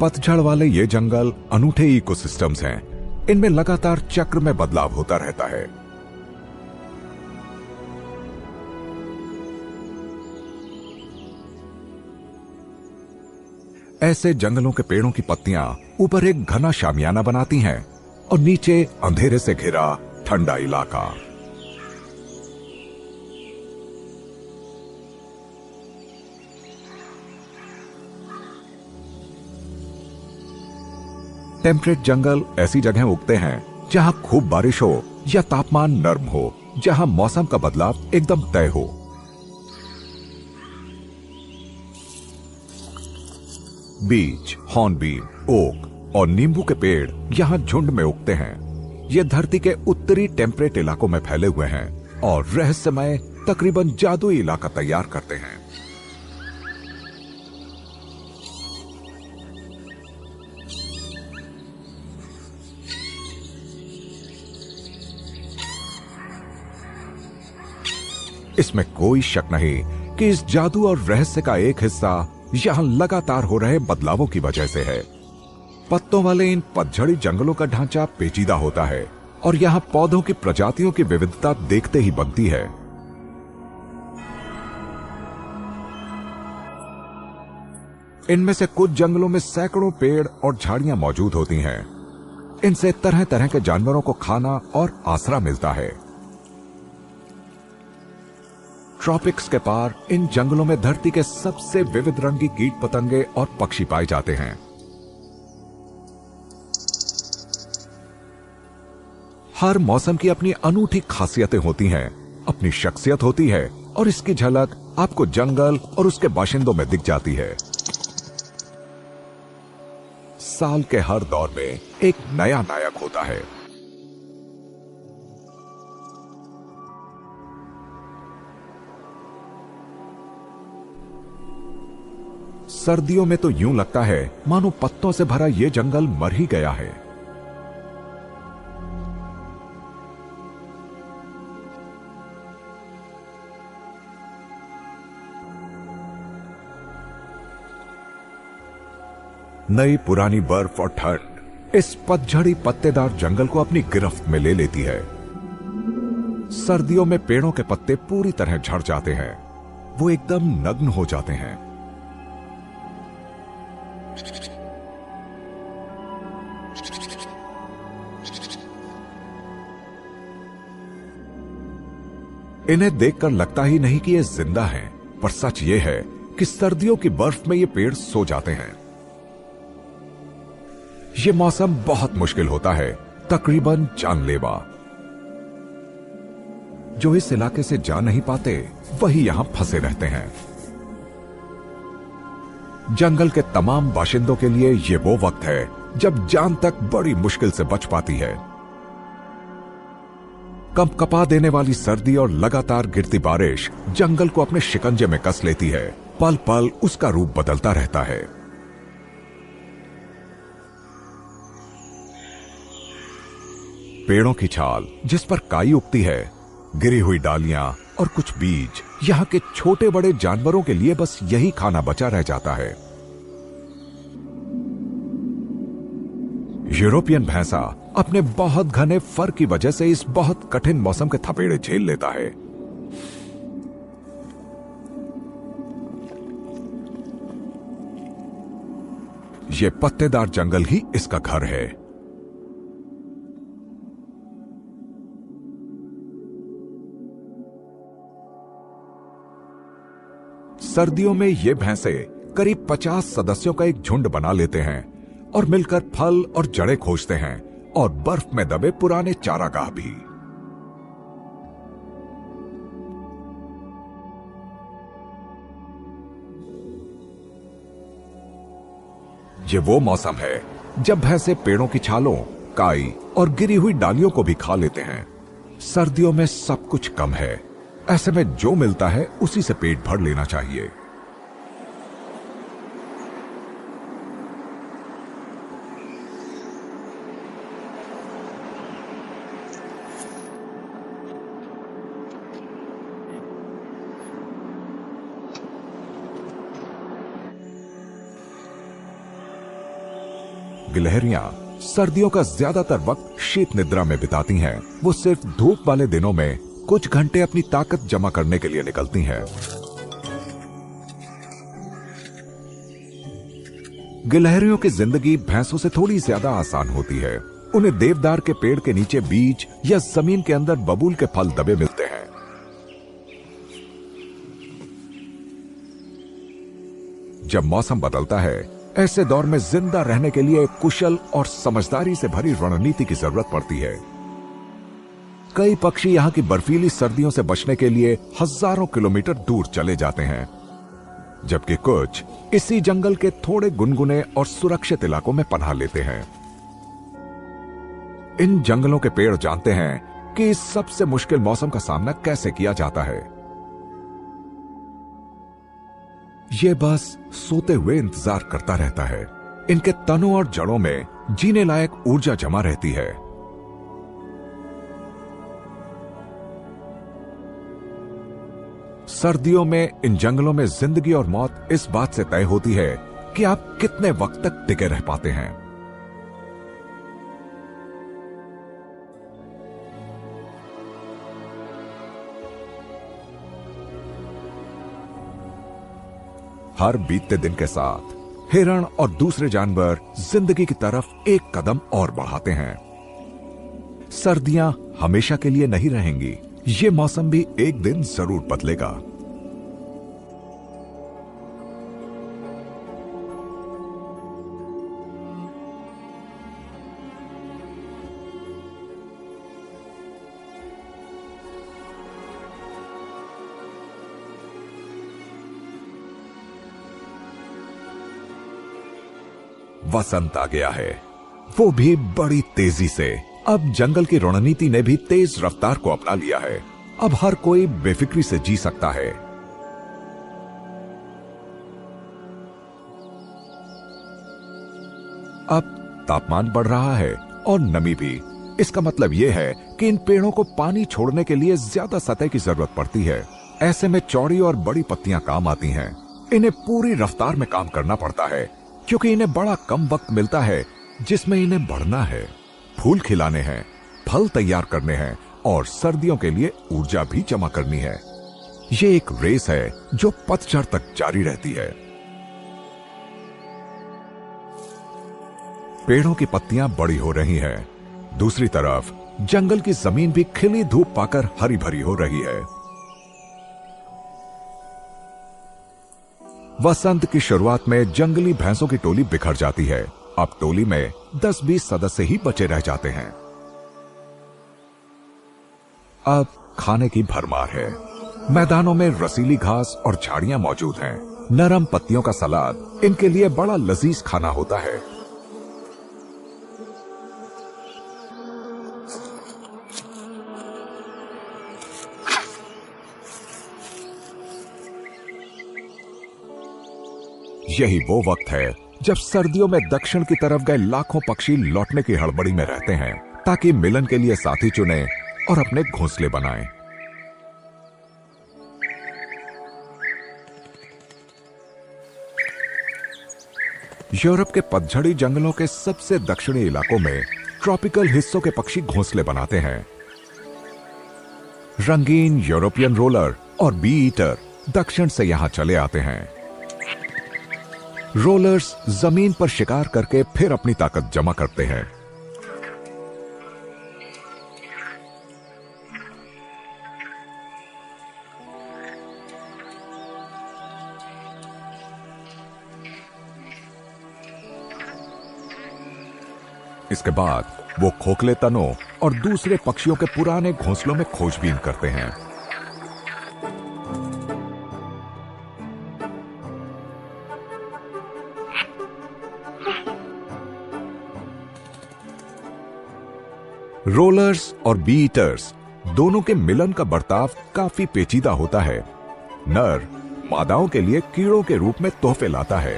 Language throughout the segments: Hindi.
पतझड़ वाले ये जंगल अनूठे इकोसिस्टम्स हैं। इनमें लगातार चक्र में बदलाव होता रहता है। ऐसे जंगलों के पेड़ों की पत्तियां ऊपर एक घना शामियाना बनाती हैं और नीचे अंधेरे से घिरा ठंडा इलाका। टेम्परेट जंगल ऐसी जगह उगते हैं जहां खूब बारिश हो या तापमान नर्म हो, जहां मौसम का बदलाव एकदम तय हो। बीच, हॉर्नबीम, ओक और नींबू के पेड़ यहां झुंड में उगते हैं। ये धरती के उत्तरी टेम्परेट इलाकों में फैले हुए हैं और रहस्यमय तकरीबन जादुई इलाका तैयार करते हैं। इसमें कोई शक नहीं कि इस जादू और रहस्य का एक हिस्सा यहां लगातार हो रहे बदलावों की वजह से है। पत्तों वाले इन पतझड़ी जंगलों का ढांचा पेचीदा होता है और यहां पौधों की प्रजातियों की विविधता देखते ही बनती है। इनमें से कुछ जंगलों में सैकड़ों पेड़ और झाड़ियां मौजूद होती हैं। इनसे तरह तरह के जानवरों को खाना और आसरा मिलता है। ट्रॉपिक्स के पार इन जंगलों में धरती के सबसे विविध रंगी कीट पतंगे और पक्षी पाए जाते हैं। हर मौसम की अपनी अनूठी खासियतें होती हैं, अपनी शख्सियत होती है और इसकी झलक आपको जंगल और उसके बाशिंदों में दिख जाती है। साल के हर दौर में एक नया नायक होता है। सर्दियों में तो यूं लगता है मानो पत्तों से भरा यह जंगल मर ही गया है। नई पुरानी बर्फ और ठंड इस पतझड़ी पत्तेदार जंगल को अपनी गिरफ्त में ले लेती है। सर्दियों में पेड़ों के पत्ते पूरी तरह झड़ जाते हैं, वो एकदम नग्न हो जाते हैं। इन्हें देखकर लगता ही नहीं कि ये जिंदा हैं, पर सच ये है कि सर्दियों की बर्फ में ये पेड़ सो जाते हैं। ये मौसम बहुत मुश्किल होता है, तकरीबन जानलेवा। जो इस इलाके से जा नहीं पाते वही यहां फंसे रहते हैं। जंगल के तमाम बाशिंदों के लिए ये वो वक्त है जब जान तक बड़ी मुश्किल से बच पाती है। कंपकपा देने वाली सर्दी और लगातार गिरती बारिश जंगल को अपने शिकंजे में कस लेती है। पल पल उसका रूप बदलता रहता है। पेड़ों की छाल जिस पर काई उगती है, गिरी हुई डालियां और कुछ बीज, यहां के छोटे बड़े जानवरों के लिए बस यही खाना बचा रह जाता है। यूरोपियन भैंसा अपने बहुत घने फर की वजह से इस बहुत कठिन मौसम के थपेड़े झेल लेता है। ये पत्तेदार जंगल ही इसका घर है। सर्दियों में ये भैंसे करीब 50 सदस्यों का एक झुंड बना लेते हैं और मिलकर फल और जड़ें खोजते हैं और बर्फ में दबे पुराने चारागाह भी। ये वो मौसम है जब भैंसे पेड़ों की छालों, काई और गिरी हुई डालियों को भी खा लेते हैं। सर्दियों में सब कुछ कम है, ऐसे में जो मिलता है उसी से पेट भर लेना चाहिए। गिलहरियां सर्दियों का ज्यादातर वक्त शीत निद्रा में बिताती हैं। वो सिर्फ धूप वाले दिनों में कुछ घंटे अपनी ताकत जमा करने के लिए निकलती हैं। गिलहरियों की जिंदगी भैंसों से थोड़ी ज्यादा आसान होती है। उन्हें देवदार के पेड़ के नीचे बीज या जमीन के अंदर बबूल के फल दबे मिलते हैं। जब मौसम बदलता है, ऐसे दौर में जिंदा रहने के लिए कुशल और समझदारी से भरी रणनीति की जरूरत पड़ती है। कई पक्षी यहां की बर्फीली सर्दियों से बचने के लिए हजारों किलोमीटर दूर चले जाते हैं, जबकि कुछ इसी जंगल के थोड़े गुनगुने और सुरक्षित इलाकों में पनाह लेते हैं। इन जंगलों के पेड़ जानते हैं कि इस सबसे मुश्किल मौसम का सामना कैसे किया जाता है। ये बस सोते हुए इंतजार करता रहता है। इनके तनों और जड़ों में जीने लायक ऊर्जा जमा रहती है। सर्दियों में इन जंगलों में जिंदगी और मौत इस बात से तय होती है कि आप कितने वक्त तक टिके रह पाते हैं। हर बीतते दिन के साथ हिरण और दूसरे जानवर जिंदगी की तरफ एक कदम और बढ़ाते हैं। सर्दियां हमेशा के लिए नहीं रहेंगी। ये मौसम भी एक दिन जरूर बदलेगा। वसंत आ गया है, वो भी बड़ी तेजी से। अब जंगल की रणनीति ने भी तेज रफ्तार को अपना लिया है। अब हर कोई बेफिक्री से जी सकता है। अब तापमान बढ़ रहा है और नमी भी। इसका मतलब यह है कि इन पेड़ों को पानी छोड़ने के लिए ज्यादा सतह की जरूरत पड़ती है। ऐसे में चौड़ी और बड़ी पत्तियां काम आती हैं। इन्हें पूरी रफ्तार में काम करना पड़ता है, क्योंकि इन्हें बड़ा कम वक्त मिलता है जिसमें इन्हें बढ़ना है, फूल खिलाने हैं, फल तैयार करने हैं और सर्दियों के लिए ऊर्जा भी जमा करनी है। ये एक रेस है जो पतझड़ तक जारी रहती है। पेड़ों की पत्तियां बड़ी हो रही हैं। दूसरी तरफ जंगल की जमीन भी खिली धूप पाकर हरी भरी हो रही है। वसंत की शुरुआत में जंगली भैंसों की टोली बिखर जाती है। अब टोली में 10-20 सदस्य ही बचे रह जाते हैं। अब खाने की भरमार है। मैदानों में रसीली घास और झाड़ियां मौजूद हैं। नरम पत्तियों का सलाद इनके लिए बड़ा लजीज खाना होता है। यही वो वक्त है जब सर्दियों में दक्षिण की तरफ गए लाखों पक्षी लौटने की हड़बड़ी में रहते हैं, ताकि मिलन के लिए साथी चुनें और अपने घोंसले बनाएं। यूरोप के पतझड़ी जंगलों के सबसे दक्षिणी इलाकों में ट्रॉपिकल हिस्सों के पक्षी घोंसले बनाते हैं। रंगीन यूरोपियन रोलर और बी ईटर दक्षिण से यहां चले आते हैं। रोलर्स जमीन पर शिकार करके फिर अपनी ताकत जमा करते हैं। इसके बाद वो खोखले तनों और दूसरे पक्षियों के पुराने घोंसलों में खोजबीन करते हैं। रोलर्स और बी ईटर्स दोनों के मिलन का बर्ताव काफी पेचीदा होता है। नर मादाओं के लिए कीड़ों के रूप में तोहफे लाता है।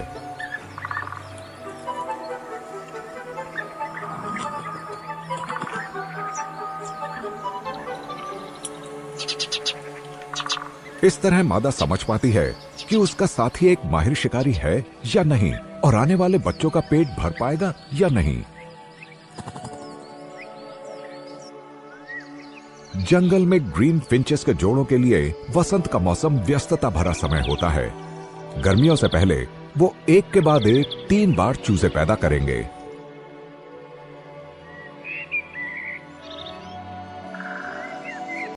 इस तरह मादा समझ पाती है कि उसका साथी एक माहिर शिकारी है या नहीं, और आने वाले बच्चों का पेट भर पाएगा या नहीं। जंगल में ग्रीन फिंचेस के जोड़ों के लिए वसंत का मौसम व्यस्तता भरा समय होता है। गर्मियों से पहले वो एक के बाद एक 3 बार चूजे पैदा करेंगे।